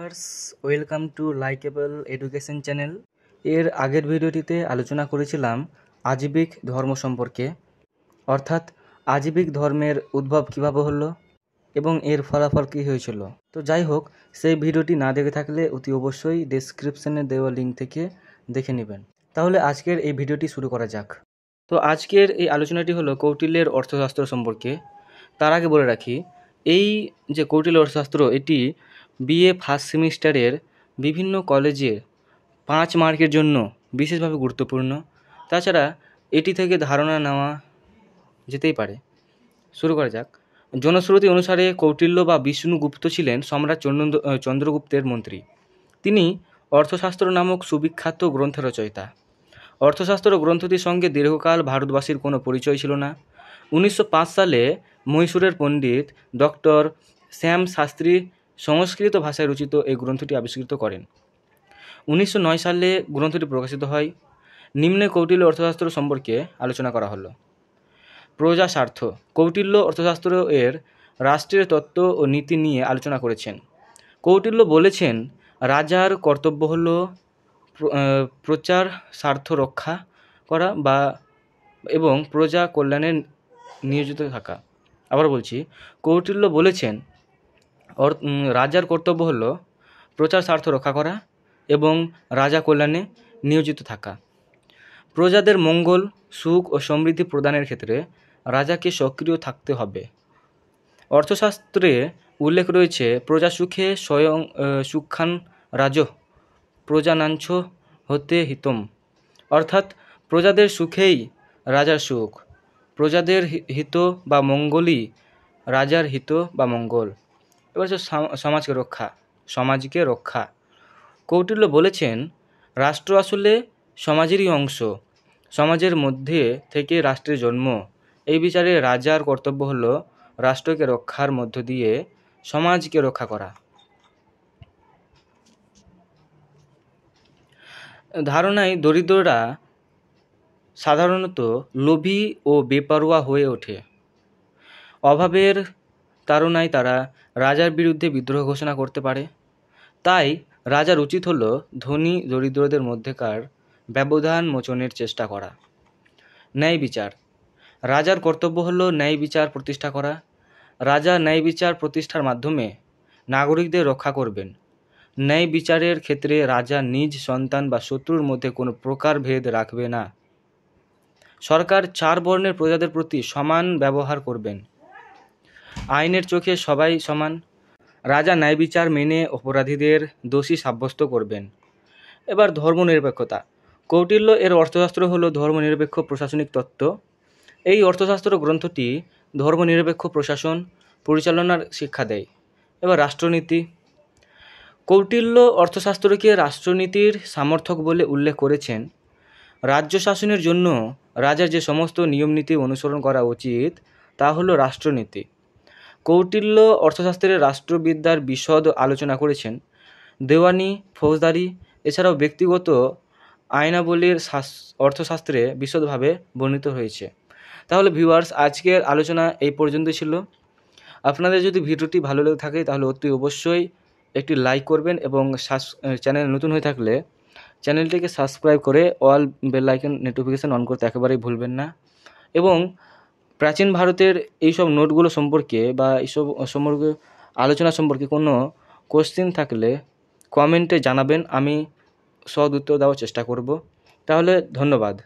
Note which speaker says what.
Speaker 1: Viewers, welcome to likeable education channel. এর আগের ভিডিওটিতে আলোচনা করেছিলাম আজীবিক ধর্ম সম্পর্কে, অর্থাৎ আজীবিক ধর্মের উদ্ভব কীভাবে হলো এবং এর ফলাফল কী হয়েছিল। তো যাই হোক, সেই ভিডিওটি না দেখে থাকলে অতি অবশ্যই ডেসক্রিপশনে দেওয়া লিঙ্ক থেকে দেখে নেবেন। তাহলে আজকের এই ভিডিওটি শুরু করা যাক। তো আজকের এই আলোচনাটি হলো কৌটিল্যের অর্থশাস্ত্র সম্পর্কে। তার আগে বলে রাখি, এই যে কৌটিল্য অর্থশাস্ত্র, এটি বিএ ফার্স্ট সেমিস্টারের বিভিন্ন কলেজে 5 মার্কের জন্য বিশেষভাবে গুরুত্বপূর্ণ। তাছাড়া এটি থেকে ধারণা নেওয়া যেতেই পারে। শুরু করা যাক। জনশ্রুতি অনুসারে কৌটিল্য বা বিষ্ণুগুপ্ত ছিলেন সম্রাট চন্দ্রগুপ্তের মন্ত্রী। তিনি অর্থশাস্ত্র নামক সুবিখ্যাত গ্রন্থের রচয়িতা। অর্থশাস্ত্র গ্রন্থটির সঙ্গে দীর্ঘকাল ভারতবাসীর কোনো পরিচয় ছিল না। 1905 সালে মহীশূরের পণ্ডিত ডক্টর শ্যাম শাস্ত্রী সংস্কৃত ভাষায় রচিত এই গ্রন্থটি আবিষ্কৃত করেন। 1909 সালে গ্রন্থটি প্রকাশিত হয়। নিম্নে কৌটিল্য অর্থশাস্ত্র সম্পর্কে আলোচনা করা হলো। প্রজা স্বার্থ। কৌটিল্য অর্থশাস্ত্র এর রাষ্ট্রের তত্ত্ব ও নীতি নিয়ে আলোচনা করেছেন। কৌটিল্য বলেছেন, রাজার কর্তব্য হল প্রজার স্বার্থ রক্ষা করা এবং প্রজা কল্যাণে নিয়োজিত থাকা। আবার বলছি, কৌটিল্য বলেছেন রাজার কর্তব্য হল প্রজার স্বার্থ রক্ষা করা এবং রাজা কল্যাণে নিয়োজিত থাকা। প্রজাদের মঙ্গল, সুখ ও সমৃদ্ধি প্রদানের ক্ষেত্রে রাজাকে সক্রিয় থাকতে হবে। অর্থশাস্ত্রে উল্লেখ রয়েছে, প্রজা সুখে স্বয়ং সুখান রাজঃ প্রজানাঞ্চ হতে হিতম, অর্থাৎ প্রজাদের সুখেই রাজার সুখ, প্রজাদের হিত বা মঙ্গলই রাজার হিত বা মঙ্গল। এবার হচ্ছে সমাজকে রক্ষা। কৌটিল্য বলেছেন, রাষ্ট্র আসলে সমাজেরই অংশ, সমাজের মধ্যে থেকে রাষ্ট্রের জন্ম। এই বিচারে রাজার কর্তব্য হল রাষ্ট্রকে রক্ষার মধ্য দিয়ে সমাজকে রক্ষা করা। ধারণায় দরিদ্ররা সাধারণত লোভী ও বেপরোয়া হয়ে ওঠে। অভাবের তাড়নায় তারা রাজার বিরুদ্ধে বিদ্রোহ ঘোষণা করতে পারে। তাই রাজার উচিত হল ধনী দরিদ্রদের মধ্যেকার ব্যবধান মোচনের চেষ্টা করা। ন্যায় বিচার। রাজার কর্তব্য হল ন্যায় বিচার প্রতিষ্ঠা করা। রাজা ন্যায় বিচার প্রতিষ্ঠার মাধ্যমে নাগরিকদের রক্ষা করবেন। ন্যায় বিচারের ক্ষেত্রে রাজা নিজ সন্তান বা শত্রুর মধ্যে কোনো প্রকার ভেদ রাখবে না। সরকার 4 বর্ণের প্রজাদের প্রতি সমান ব্যবহার করবেন। আইনের চোখে সবাই সমান। রাজা ন্যায় বিচার মেনে অপরাধীদের দোষী সাব্যস্ত করবেন। এবার ধর্মনিরপেক্ষতা। কৌটিল্য এর অর্থশাস্ত্র হল ধর্মনিরপেক্ষ প্রশাসনিক তত্ত্ব। এই অর্থশাস্ত্র গ্রন্থটি ধর্মনিরপেক্ষ প্রশাসন পরিচালনার শিক্ষা দেয়। এবার রাষ্ট্রনীতি। কৌটিল্য অর্থশাস্ত্রকে রাষ্ট্রনীতির সমর্থক বলে উল্লেখ করেছেন। রাজ্য শাসনের জন্য রাজার যে সমস্ত নিয়মনীতি অনুসরণ করা উচিত তা হলো রাষ্ট্রনীতি। কৌটিল্য অর্থশাস্ত্রের রাষ্ট্রবিদ্যার বিশদ আলোচনা করেছেন। দেওয়ানি, ফৌজদারি এছাড়াও ব্যক্তিগত আইনাবলীর অর্থশাস্ত্রে বিশদভাবে বর্ণিত হয়েছে। তাহলে ভিউয়ার্স, আজকের আলোচনা এই পর্যন্ত ছিল। আপনাদের যদি ভিডিওটি ভালো লেগে থাকে তাহলে অতি অবশ্যই একটি লাইক করবেন এবং চ্যানেল নতুন হয়ে থাকলে চ্যানেলটিকে সাবস্ক্রাইব করে all bell icon notification on করতে একেবারেই ভুলবেন না। এবং প্রাচীন ভারতের এইসব নোটগুলো সম্পর্কে বা এইসব সম্পর্কে আলোচনা সম্পর্কে কোনো কোশ্চেন থাকলে কমেন্টে জানাবেন, আমি সদ উত্তর দেওয়ার চেষ্টা করব। তাহলে ধন্যবাদ।